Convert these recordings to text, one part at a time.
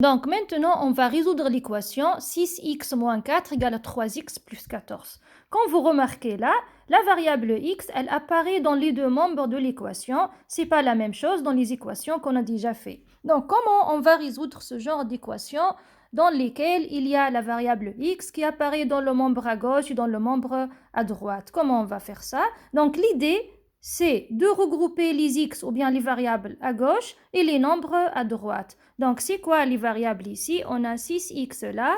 Donc maintenant, on va résoudre l'équation 6x moins 4 égale à 3x plus 14. Quand vous remarquez là, la variable x, elle apparaît dans les deux membres de l'équation. C'est pas la même chose dans les équations qu'on a déjà fait. Donc comment on va résoudre ce genre d'équation dans lesquelles il y a la variable x qui apparaît dans le membre à gauche et dans le membre à droite? Comment on va faire ça? Donc l'idée, c'est de regrouper les x ou bien les variables à gauche et les nombres à droite. Donc, c'est quoi les variables ici? On a 6x là,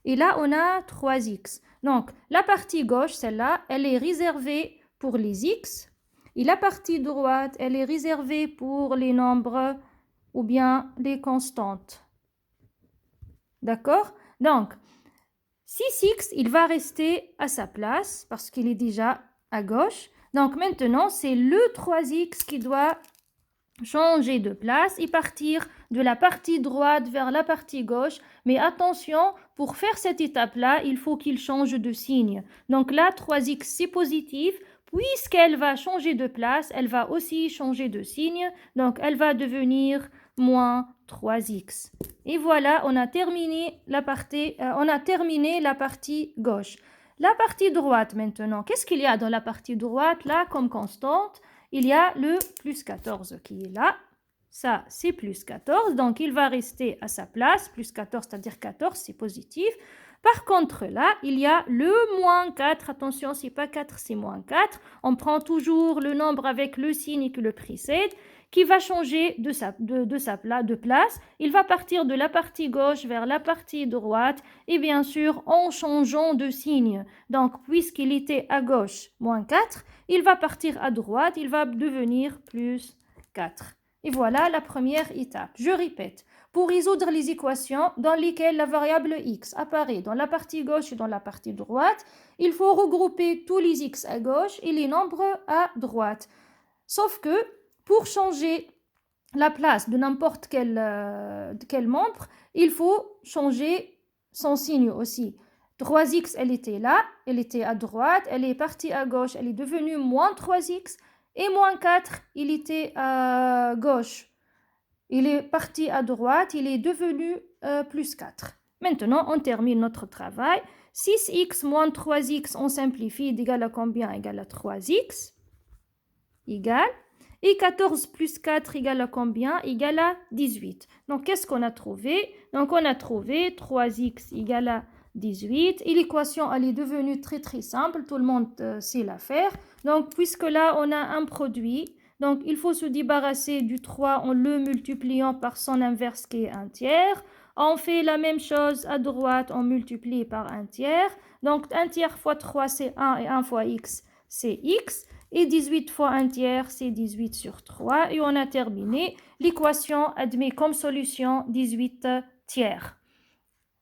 et là, on a 3x. Donc, la partie gauche, celle-là, elle est réservée pour les x, et la partie droite, elle est réservée pour les nombres ou bien les constantes. D'accord? Donc, 6x, il va rester à sa place parce qu'il est déjà à gauche. Donc, maintenant, c'est le 3x qui doit changer de place et partir de la partie droite vers la partie gauche. Mais attention, pour faire cette étape-là, il faut qu'il change de signe. Donc là, 3x, c'est positif. Puisqu'elle va changer de place, elle va aussi changer de signe. Donc, elle va devenir moins 3x. Et voilà, on a terminé la partie gauche. La partie droite maintenant, qu'est-ce qu'il y a dans la partie droite là comme constante? Il y a le plus 14 qui est là. Ça, c'est plus 14. Donc, il va rester à sa place. Plus 14, c'est-à-dire 14, c'est positif. Par contre, là, il y a le moins 4. Attention, c'est pas 4, c'est moins 4. On prend toujours le nombre avec le signe qui le précède, qui va changer de place. Il va partir de la partie gauche vers la partie droite et bien sûr en changeant de signe. Donc, puisqu'il était à gauche, moins 4, il va partir à droite, il va devenir plus 4. Et voilà la première étape. Je répète, pour résoudre les équations dans lesquelles la variable x apparaît dans la partie gauche et dans la partie droite, il faut regrouper tous les x à gauche et les nombres à droite. Sauf que pour changer la place de n'importe quel membre, il faut changer son signe aussi. 3x, elle était là, elle était à droite, elle est partie à gauche, elle est devenue moins 3x, et moins 4, il était à gauche. Il est parti à droite, il est devenu plus 4. Maintenant, on termine notre travail. 6x moins 3x, on simplifie, égal à combien? Égal à 3x. Égal. Et 14 plus 4 égale à combien? Égale à 18. Donc, qu'est-ce qu'on a trouvé? Donc, on a trouvé 3x égale à 18. Et l'équation, elle est devenue très très simple. Tout le monde sait la faire. Donc, puisque là, on a un produit, donc il faut se débarrasser du 3 en le multipliant par son inverse qui est un tiers. On fait la même chose à droite, on multiplie par un tiers. Donc, un tiers fois 3, c'est 1 et 1 fois x, c'est x. Et 18 fois 1 tiers, c'est 18 sur 3. Et on a terminé. L'équation admet comme solution 18 tiers.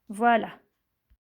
Voilà.